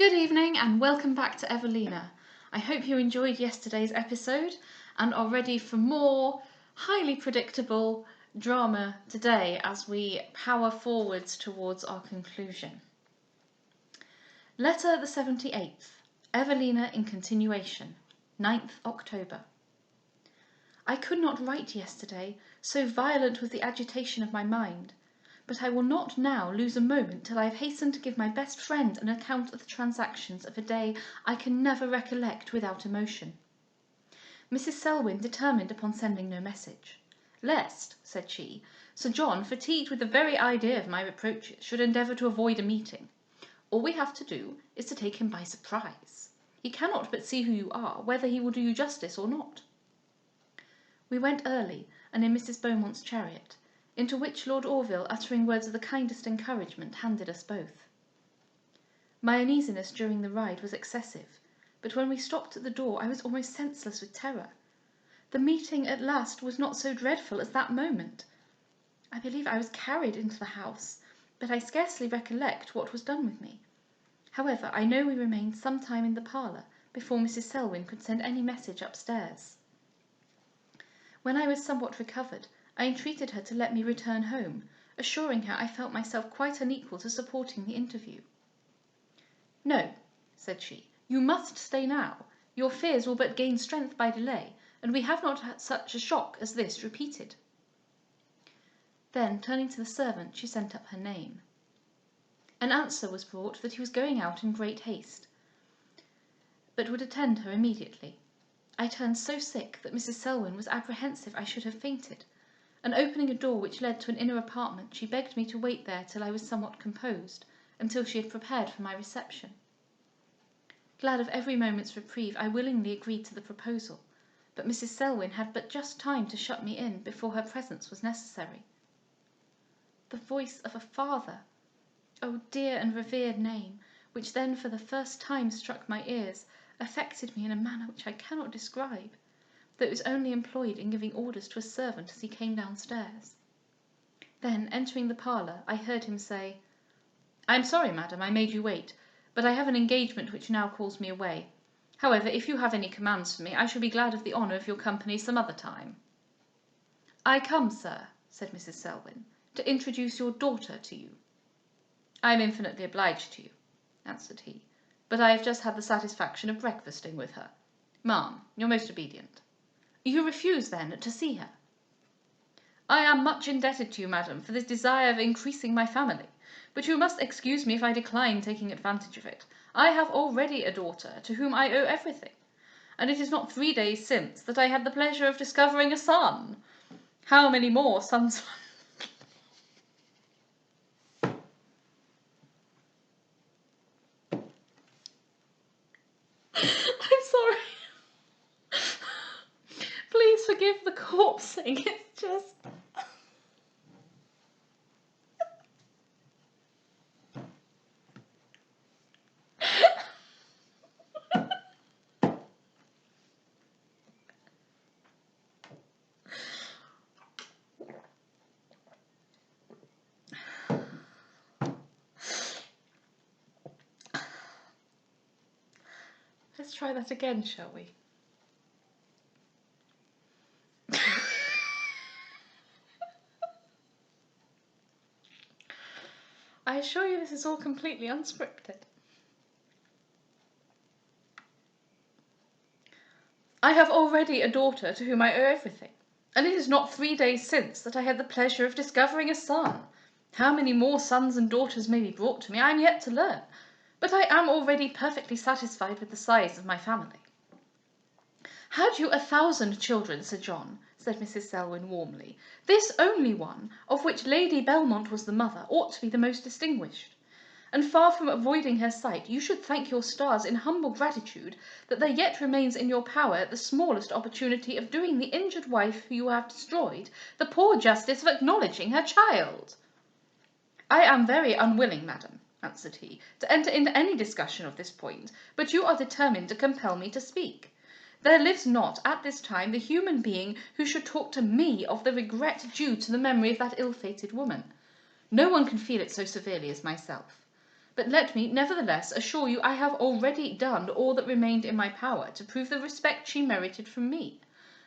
Good evening and welcome back to Evelina. I hope you enjoyed yesterday's episode and are ready for more highly predictable drama today as we power forwards towards our conclusion. Letter the 78th, Evelina in continuation, 9th October. I could not write yesterday, so violent was the agitation of my mind. But I will not now lose a moment till I have hastened to give my best friend an account of the transactions of a day I can never recollect without emotion. Mrs. Selwyn determined upon sending no message, lest, said she, Sir John, fatigued with the very idea of my reproaches, should endeavour to avoid a meeting. All we have to do is to take him by surprise. He cannot but see who you are, whether he will do you justice or not. We went early, and in Mrs. Beaumont's chariot, into which Lord Orville, uttering words of the kindest encouragement, handed us both. My uneasiness during the ride was excessive, but when we stopped at the door I was almost senseless with terror. The meeting at last was not so dreadful as that moment. I believe I was carried into the house, but I scarcely recollect what was done with me. However, I know we remained some time in the parlour before Mrs. Selwyn could send any message upstairs. When I was somewhat recovered, I entreated her to let me return home, assuring her I felt myself quite unequal to supporting the interview. No, said she, you must stay now. Your fears will but gain strength by delay, and we have not had such a shock as this repeated. Then, turning to the servant, she sent up her name. An answer was brought that he was going out in great haste, but would attend her immediately. I turned so sick that Mrs. Selwyn was apprehensive I should have fainted, and opening a door which led to an inner apartment, she begged me to wait there till I was somewhat composed, until she had prepared for my reception. Glad of every moment's reprieve, I willingly agreed to the proposal, but Mrs. Selwyn had but just time to shut me in before her presence was necessary. The voice of a father, oh dear and revered name, which then for the first time struck my ears, affected me in a manner which I cannot describe, though it was only employed in giving orders to a servant as he came downstairs. Then, entering the parlour, I heard him say, I am sorry, madam, I made you wait, but I have an engagement which now calls me away. However, if you have any commands for me, I shall be glad of the honour of your company some other time. I come, sir, said Mrs. Selwyn, to introduce your daughter to you. I am infinitely obliged to you, answered he, but I have just had the satisfaction of breakfasting with her. Ma'am, your most obedient. You refuse, then, to see her? I am much indebted to you, madam, for this desire of increasing my family, but you must excuse me if I decline taking advantage of it. I have already a daughter to whom I owe everything, and it is not 3 days since that I had the pleasure of discovering a son. How many more sons? I'm sorry. Please forgive the corpsing. It's just... Let's try that again, shall we? I assure you this is all completely unscripted. I have already a daughter to whom I owe everything, and it is not 3 days since that I had the pleasure of discovering a son. How many more sons and daughters may be brought to me, I am yet to learn, but I am already perfectly satisfied with the size of my family. Had you 1,000 children, Sir John, said Mrs. Selwyn warmly, this only one, of which Lady Belmont was the mother, ought to be the most distinguished. And far from avoiding her sight, you should thank your stars in humble gratitude that there yet remains in your power the smallest opportunity of doing the injured wife who you have destroyed the poor justice of acknowledging her child. I am very unwilling, madam, answered he, to enter into any discussion of this point, but you are determined to compel me to speak. There lives not, at this time, the human being who should talk to me of the regret due to the memory of that ill-fated woman. No one can feel it so severely as myself. But let me, nevertheless, assure you I have already done all that remained in my power to prove the respect she merited from me.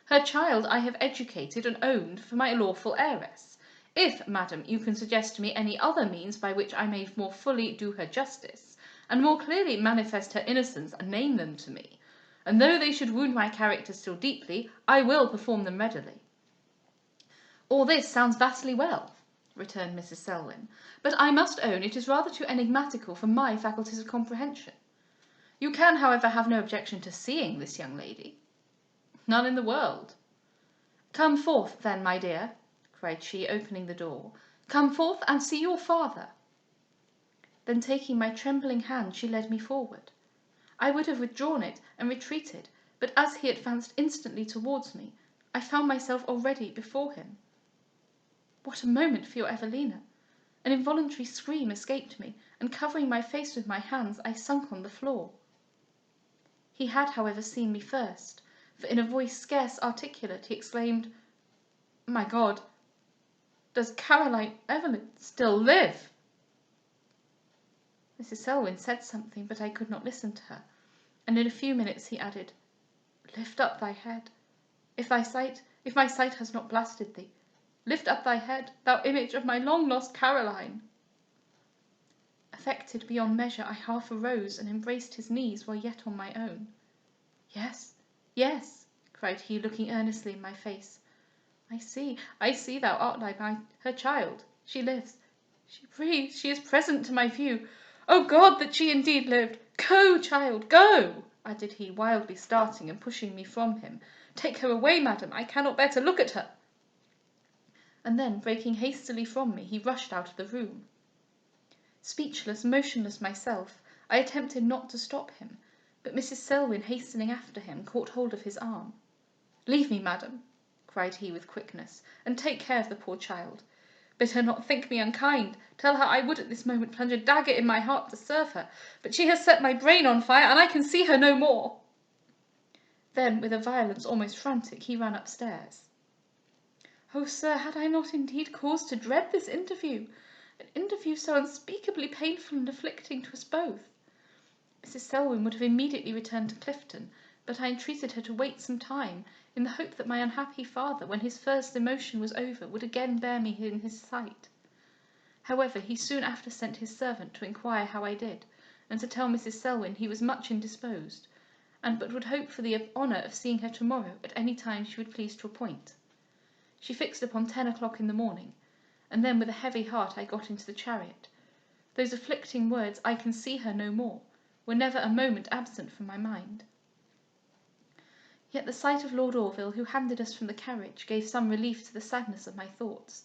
Her child I have educated and owned for my lawful heiress. If, madam, you can suggest to me any other means by which I may more fully do her justice, and more clearly manifest her innocence, name them to me, and though they should wound my character still deeply, I will perform them readily." "All this sounds vastly well," returned Mrs. Selwyn, "but I must own it is rather too enigmatical for my faculties of comprehension. You can, however, have no objection to seeing this young lady?" "None in the world." "Come forth, then, my dear," cried she, opening the door. "Come forth and see your father." Then taking my trembling hand, she led me forward. I would have withdrawn it and retreated, but as he advanced instantly towards me, I found myself already before him. What a moment for your Evelina! An involuntary scream escaped me, and covering my face with my hands, I sunk on the floor. He had, however, seen me first, for in a voice scarce articulate he exclaimed, "My God, does Caroline Evelyn still live?" Mrs. Selwyn said something, but I could not listen to her, and in a few minutes he added, "Lift up thy head, if my sight has not blasted thee. Lift up thy head, thou image of my long-lost Caroline." Affected beyond measure, I half arose and embraced his knees while yet on my own. "Yes, yes," cried he, looking earnestly in my face. I see thou art her child. She lives, she breathes, she is present to my view. O God, that she indeed lived! Go, child, go," added he, wildly starting and pushing me from him. "Take her away, madam, I cannot bear to look at her." And then, breaking hastily from me, he rushed out of the room. Speechless, motionless myself, I attempted not to stop him, but Mrs. Selwyn, hastening after him, caught hold of his arm. "Leave me, madam," cried he with quickness, "and take care of the poor child. Bid her not think me unkind. Tell her I would at this moment plunge a dagger in my heart to serve her, but she has set my brain on fire, and I can see her no more." Then, with a violence almost frantic, he ran upstairs. Oh, sir, had I not indeed cause to dread this interview? An interview so unspeakably painful and afflicting to us both. Mrs. Selwyn would have immediately returned to Clifton, but I entreated her to wait some time, in the hope that my unhappy father, when his first emotion was over, would again bear me in his sight. However, he soon after sent his servant to inquire how I did, and to tell Mrs. Selwyn he was much indisposed, and but would hope for the honour of seeing her to-morrow at any time she would please to appoint. She fixed upon 10 o'clock in the morning, and then with a heavy heart I got into the chariot. Those afflicting words, "I can see her no more," were never a moment absent from my mind. Yet the sight of Lord Orville, who handed us from the carriage, gave some relief to the sadness of my thoughts.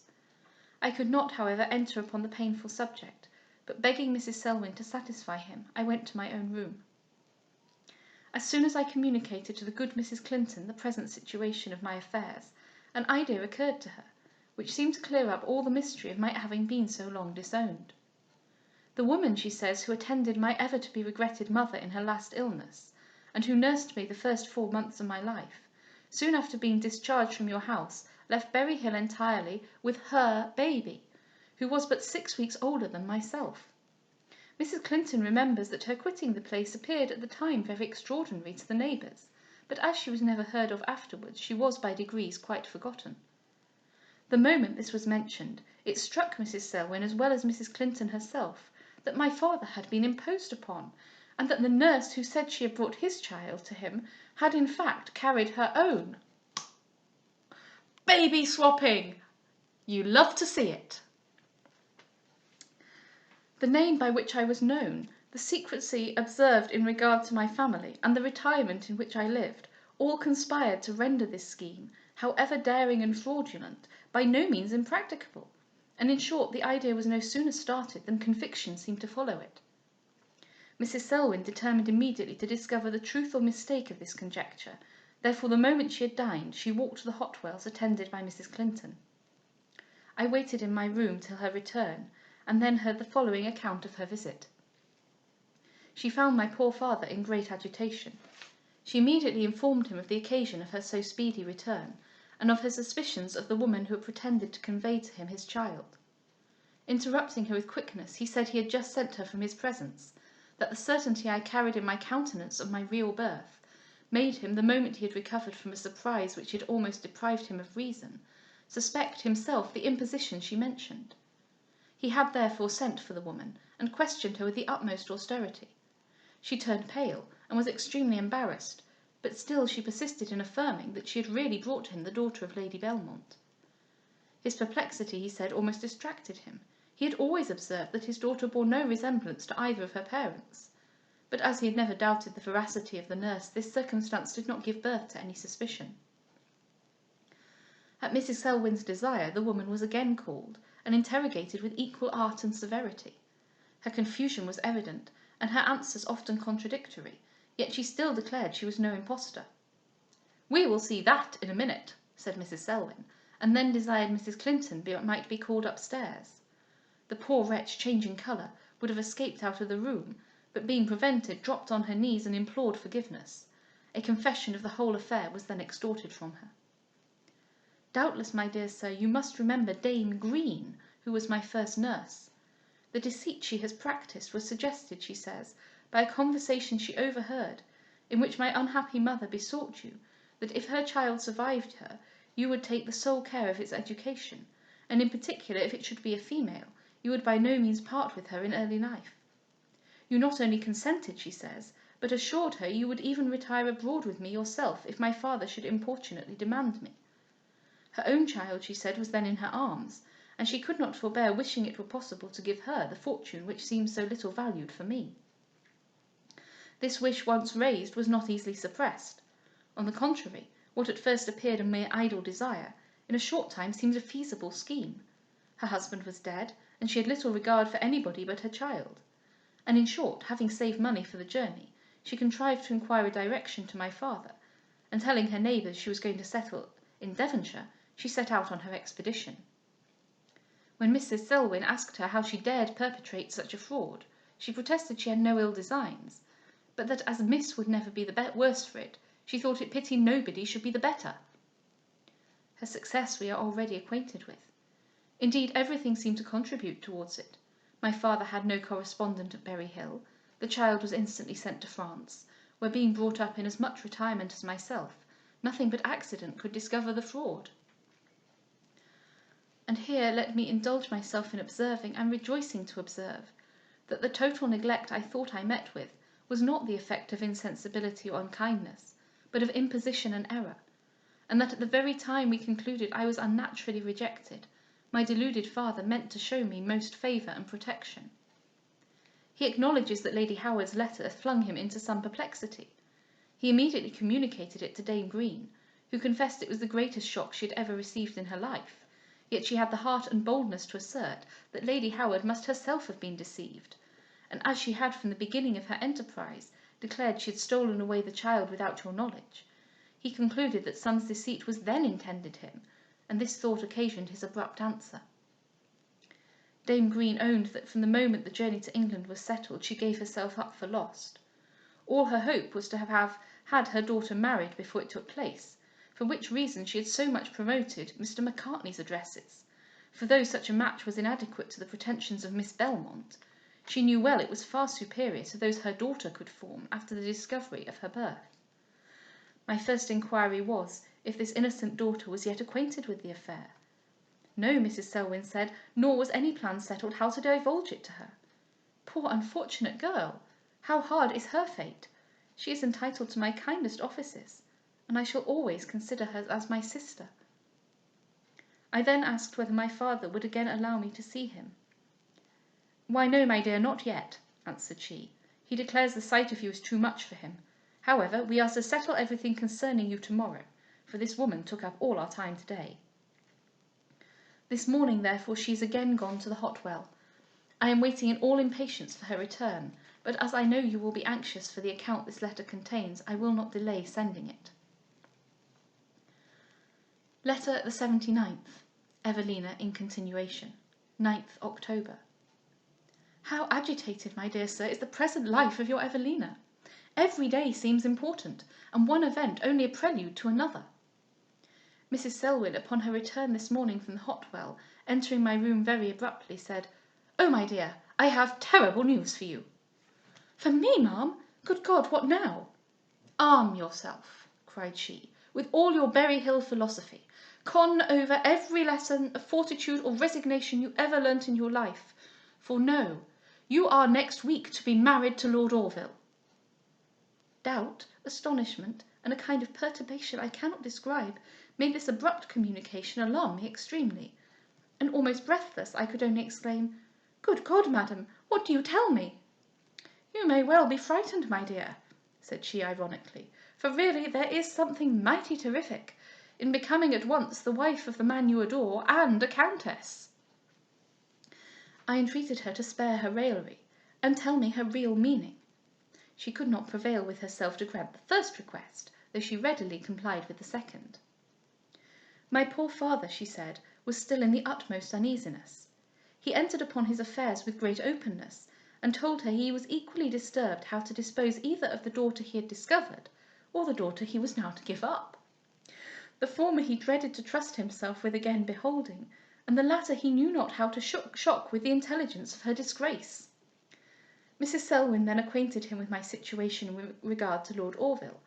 I could not, however, enter upon the painful subject, but begging Mrs. Selwyn to satisfy him, I went to my own room. As soon as I communicated to the good Mrs. Clinton the present situation of my affairs, an idea occurred to her, which seemed to clear up all the mystery of my having been so long disowned. The woman, she says, who attended my ever-to-be-regretted mother in her last illness, and who nursed me the first 4 months of my life, soon after being discharged from your house, left Berry Hill entirely with her baby, who was but 6 weeks older than myself. Mrs. Clinton remembers that her quitting the place appeared at the time very extraordinary to the neighbours, but as she was never heard of afterwards, she was by degrees quite forgotten. The moment this was mentioned, it struck Mrs. Selwyn, as well as Mrs. Clinton herself, that my father had been imposed upon, and that the nurse who said she had brought his child to him had in fact carried her own. Baby swapping! You love to see it. The name by which I was known, the secrecy observed in regard to my family, and the retirement in which I lived, all conspired to render this scheme, however daring and fraudulent, by no means impracticable, and in short the idea was no sooner started than conviction seemed to follow it. Mrs. Selwyn determined immediately to discover the truth or mistake of this conjecture, therefore the moment she had dined, she walked to the Hotwells, attended by Mrs. Clinton. I waited in my room till her return, and then heard the following account of her visit. She found my poor father in great agitation. She immediately informed him of the occasion of her so speedy return, and of her suspicions of the woman who had pretended to convey to him his child. Interrupting her with quickness, he said he had just sent her from his presence, that the certainty I carried in my countenance of my real birth made him, the moment he had recovered from a surprise which had almost deprived him of reason, suspect himself the imposition she mentioned. He had therefore sent for the woman, and questioned her with the utmost austerity. She turned pale, and was extremely embarrassed, but still she persisted in affirming that she had really brought him the daughter of Lady Belmont. His perplexity, he said, almost distracted him. He had always observed that his daughter bore no resemblance to either of her parents, but as he had never doubted the veracity of the nurse, this circumstance did not give birth to any suspicion. At Mrs. Selwyn's desire, the woman was again called, and interrogated with equal art and severity. Her confusion was evident, and her answers often contradictory, yet she still declared she was no impostor. "We will see that in a minute," said Mrs. Selwyn, and then desired Mrs. Clinton might be called upstairs. The poor wretch, changing colour, would have escaped out of the room, but being prevented, dropped on her knees and implored forgiveness. A confession of the whole affair was then extorted from her. "Doubtless, my dear sir, you must remember Dame Green, who was my first nurse. The deceit she has practised was suggested, she says, by a conversation she overheard, in which my unhappy mother besought you that if her child survived her, you would take the sole care of its education, and in particular, if it should be a female, you would by no means part with her in early life. You not only consented, she says, but assured her you would even retire abroad with me yourself if my father should importunately demand me. Her own child, she said, was then in her arms, and she could not forbear wishing it were possible to give her the fortune which seems so little valued for me. This wish once raised was not easily suppressed. On the contrary, what at first appeared a mere idle desire, in a short time seemed a feasible scheme. Her husband was dead, and she had little regard for anybody but her child. And in short, having saved money for the journey, she contrived to inquire a direction to my father, and telling her neighbours she was going to settle in Devonshire, she set out on her expedition. When Mrs. Selwyn asked her how she dared perpetrate such a fraud, she protested she had no ill designs, but that as Miss would never be the worse for it, she thought it pity nobody should be the better. Her success we are already acquainted with. Indeed, everything seemed to contribute towards it. My father had no correspondent at Berry Hill. The child was instantly sent to France, where, being brought up in as much retirement as myself, nothing but accident could discover the fraud. And here let me indulge myself in observing, and rejoicing to observe, that the total neglect I thought I met with was not the effect of insensibility or unkindness, but of imposition and error, and that at the very time we concluded I was unnaturally rejected, my deluded father meant to show me most favour and protection. He acknowledges that Lady Howard's letter flung him into some perplexity. He immediately communicated it to Dame Green, who confessed it was the greatest shock she had ever received in her life, yet she had the heart and boldness to assert that Lady Howard must herself have been deceived, and as she had from the beginning of her enterprise declared she had stolen away the child without your knowledge, he concluded that some deceit was then intended him, and this thought occasioned his abrupt answer. Dame Green owned that from the moment the journey to England was settled, she gave herself up for lost. All her hope was to have had her daughter married before it took place, for which reason she had so much promoted Mr. Macartney's addresses, for though such a match was inadequate to the pretensions of Miss Belmont, she knew well it was far superior to those her daughter could form after the discovery of her birth. My first inquiry was, if this innocent daughter was yet acquainted with the affair. No, Mrs. Selwyn said, nor was any plan settled how to divulge it to her. Poor unfortunate girl! How hard is her fate! She is entitled to my kindest offices, and I shall always consider her as my sister. I then asked whether my father would again allow me to see him. Why, no, my dear, not yet, answered she. He declares the sight of you is too much for him. However, we are to settle everything concerning you tomorrow, for this woman took up all our time today. This morning, therefore, she is again gone to the hot well. I am waiting in all impatience for her return, but as I know you will be anxious for the account this letter contains, I will not delay sending it. Letter the 79th. Evelina in continuation. 9th October. How agitated, my dear sir, is the present life of your Evelina! Every day seems important, and one event only a prelude to another. Mrs. Selwyn, upon her return this morning from the hot well, entering my room very abruptly, said, "Oh, my dear, I have terrible news for you." "For me, ma'am? Good God, what now?" "Arm yourself," cried she, "with all your Berry Hill philosophy. Con over every lesson of fortitude or resignation you ever learnt in your life. For know, you are next week to be married to Lord Orville." Doubt, astonishment, and a kind of perturbation I cannot describe, made this abrupt communication alarm me extremely, and almost breathless I could only exclaim, "Good God, madam, what do you tell me?" "You may well be frightened, my dear," said she ironically, "for really there is something mighty terrific in becoming at once the wife of the man you adore and a countess." I entreated her to spare her raillery, and tell me her real meaning. She could not prevail with herself to grant the first request, though she readily complied with the second. My poor father, she said, was still in the utmost uneasiness. He entered upon his affairs with great openness, and told her he was equally disturbed how to dispose either of the daughter he had discovered, or the daughter he was now to give up. The former he dreaded to trust himself with again beholding, and the latter he knew not how to shock with the intelligence of her disgrace. Mrs. Selwyn then acquainted him with my situation with regard to Lord Orville.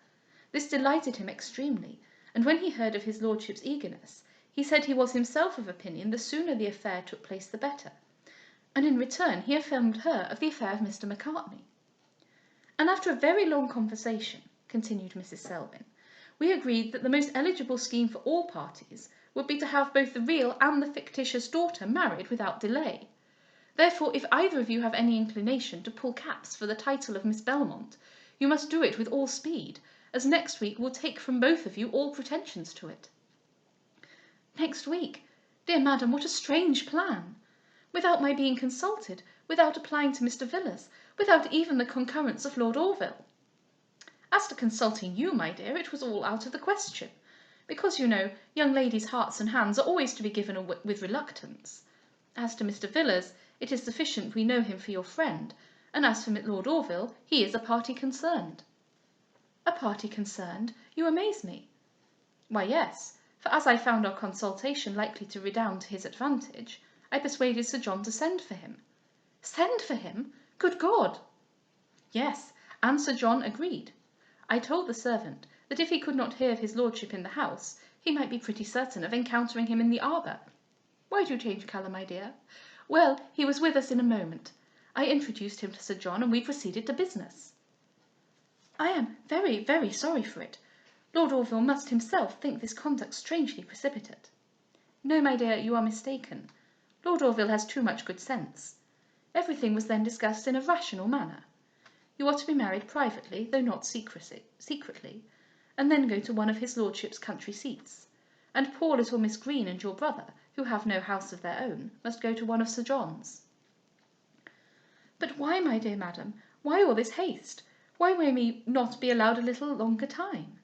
This delighted him extremely, and when he heard of his lordship's eagerness, he said he was himself of opinion the sooner the affair took place the better, and in return he informed her of the affair of Mr. Macartney. "And after a very long conversation," continued Mrs. Selwyn, "we agreed that the most eligible scheme for all parties would be to have both the real and the fictitious daughter married without delay. Therefore, if either of you have any inclination to pull caps for the title of Miss Belmont, you must do it with all speed, as next week will take from both of you all pretensions to it." "Next week! Dear madam, what a strange plan! Without my being consulted, without applying to Mr. Villars, without even the concurrence of Lord Orville." "As to consulting you, my dear, it was all out of the question, because, you know, young ladies' hearts and hands are always to be given with reluctance. As to Mr. Villars, it is sufficient we know him for your friend, and as for Lord Orville, he is a party concerned." "A party concerned? You amaze me." "Why, yes, for as I found our consultation likely to redound to his advantage, I persuaded Sir John to send for him." "Send for him? Good God!" "Yes, and Sir John agreed. I told the servant that if he could not hear of his lordship in the house, he might be pretty certain of encountering him in the arbour. Why do you change colour, my dear? Well, he was with us in a moment. I introduced him to Sir John, and we proceeded to business." "I am very, very sorry for it. Lord Orville must himself think this conduct strangely precipitate." "No, my dear, you are mistaken. Lord Orville has too much good sense. Everything was then discussed in a rational manner. You are to be married privately, though not secretly, and then go to one of his lordship's country seats, and poor little Miss Green and your brother, who have no house of their own, must go to one of Sir John's." "But why, my dear madam, why all this haste? Why may we not be allowed a little longer time?"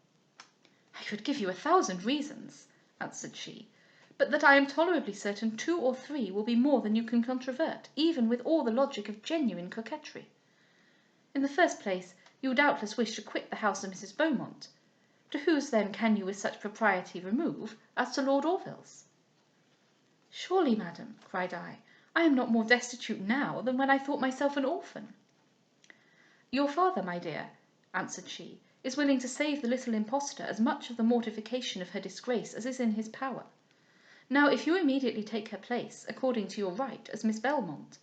"I could give you 1,000 reasons," answered she, "but that I am tolerably certain 2 or 3 will be more than you can controvert, even with all the logic of genuine coquetry. In the first place, you doubtless wish to quit the house of Mrs. Beaumont. To whose then can you with such propriety remove as to Lord Orville's?" "Surely, madam," cried I am not more destitute now than when I thought myself an orphan." "Your father, my dear," answered she, "is willing to save the little impostor as much of the mortification of her disgrace as is in his power. Now, if you immediately take her place, according to your right, as Miss Belmont,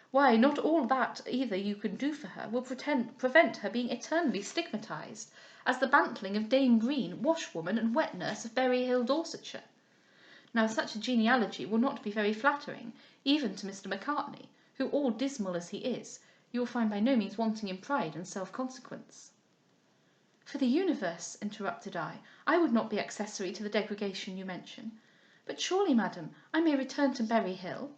why, not all that either you can do for her will prevent her being eternally stigmatized as the bantling of Dame Green, washwoman and wet nurse of Berry Hill, Dorsetshire. Now, such a genealogy will not be very flattering, even to Mr. Macartney, who, all dismal as he is, you will find by no means wanting in pride and self-consequence." "For the universe," interrupted I would not be accessory to the degradation you mention. But surely, madam, I may return to Berry Hill?"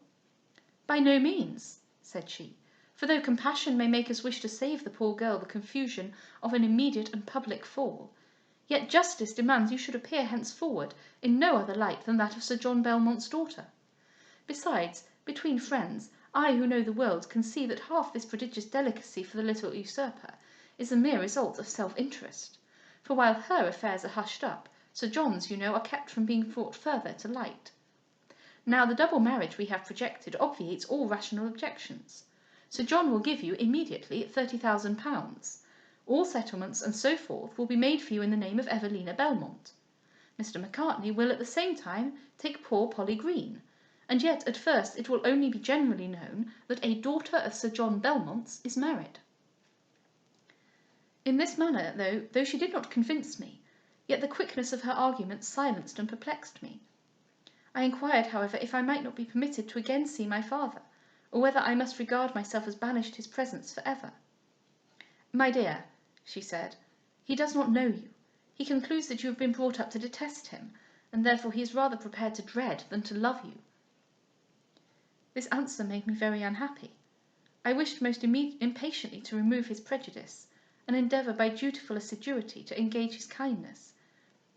"By no means," said she, "for though compassion may make us wish to save the poor girl the confusion of an immediate and public fall, yet justice demands you should appear henceforward in no other light than that of Sir John Belmont's daughter. Besides, between friends, I who know the world can see that half this prodigious delicacy for the little usurper is a mere result of self-interest, for while her affairs are hushed up, Sir John's, you know, are kept from being brought further to light. Now, the double marriage we have projected obviates all rational objections. Sir John will give you immediately £30,000. All settlements and so forth will be made for you in the name of Evelina Belmont. Mr. Macartney will at the same time take poor Polly Green, and yet at first it will only be generally known that a daughter of Sir John Belmont's is married. In this manner, though she did not convince me, yet the quickness of her arguments silenced and perplexed me. I inquired, however, if I might not be permitted to again see my father, or whether I must regard myself as banished his presence for ever. "My dear," she said, "he does not know you. He concludes that you have been brought up to detest him, and therefore he is rather prepared to dread than to love you." This answer made me very unhappy. I wished most impatiently to remove his prejudice, and endeavour by dutiful assiduity to engage his kindness,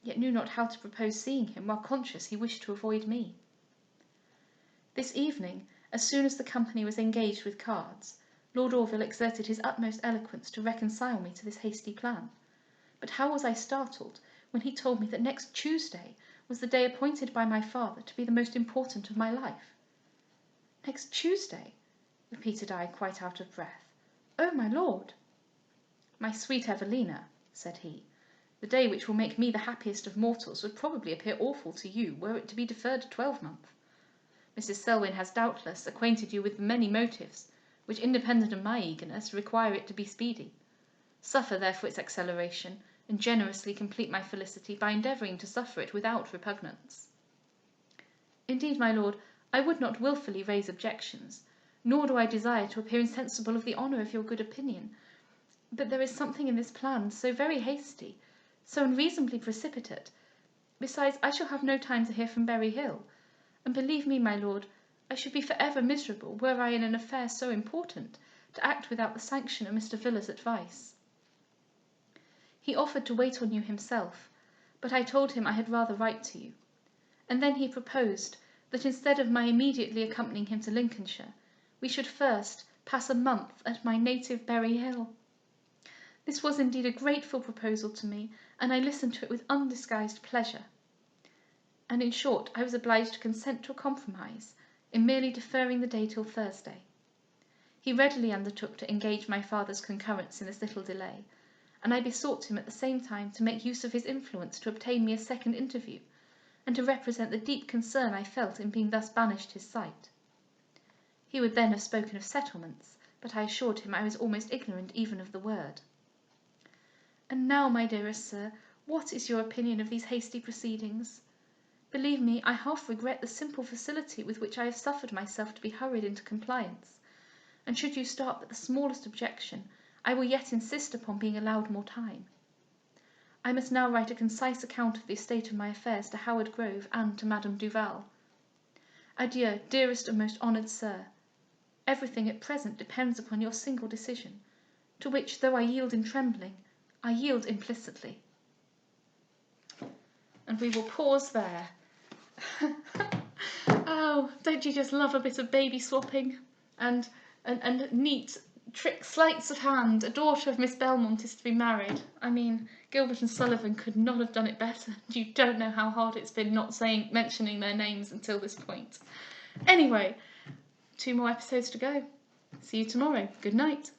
yet knew not how to propose seeing him while conscious he wished to avoid me. This evening, as soon as the company was engaged with cards, Lord Orville exerted his utmost eloquence to reconcile me to this hasty plan. But how was I startled when he told me that next Tuesday was the day appointed by my father to be the most important of my life. "Next Tuesday?" repeated I, quite out of breath. "Oh, my lord!" "My sweet Evelina," said he, "the day which will make me the happiest of mortals would probably appear awful to you were it to be deferred a twelvemonth. Mrs. Selwyn has doubtless acquainted you with the many motives which, independent of my eagerness, require it to be speedy. Suffer therefore its acceleration, and generously complete my felicity by endeavouring to suffer it without repugnance." "Indeed, my lord, I would not wilfully raise objections, nor do I desire to appear insensible of the honour of your good opinion. But there is something in this plan so very hasty, so unreasonably precipitate. Besides, I shall have no time to hear from Berry Hill, and believe me, my lord, I should be for ever miserable, were I in an affair so important, to act without the sanction of Mr. Villa's advice. He offered to wait on you himself, but I told him I had rather write to you, and then he proposed that instead of my immediately accompanying him to Lincolnshire, we should first pass a month at my native Berry Hill. This was indeed a grateful proposal to me, and I listened to it with undisguised pleasure. And in short, I was obliged to consent to a compromise, in merely deferring the day till Thursday. He readily undertook to engage my father's concurrence in this little delay, and I besought him at the same time to make use of his influence to obtain me a second interview, and to represent the deep concern I felt in being thus banished his sight. He would then have spoken of settlements, but I assured him I was almost ignorant even of the word. And now, my dearest sir, what is your opinion of these hasty proceedings? Believe me, I half regret the simple facility with which I have suffered myself to be hurried into compliance, and should you start but the smallest objection, I will yet insist upon being allowed more time. I must now write a concise account of the state of my affairs to Howard Grove and to Madame Duval. Adieu, dearest and most honoured sir. Everything at present depends upon your single decision, to which, though I yield in trembling, I yield implicitly. And we will pause there. Oh, don't you just love a bit of baby swapping? And neat trick sleights of hand. A daughter of Miss Belmont is to be married. I mean, Gilbert and Sullivan could not have done it better. You don't know how hard it's been not mentioning their names until this point. Anyway, 2 more episodes to go. See you tomorrow. Good night.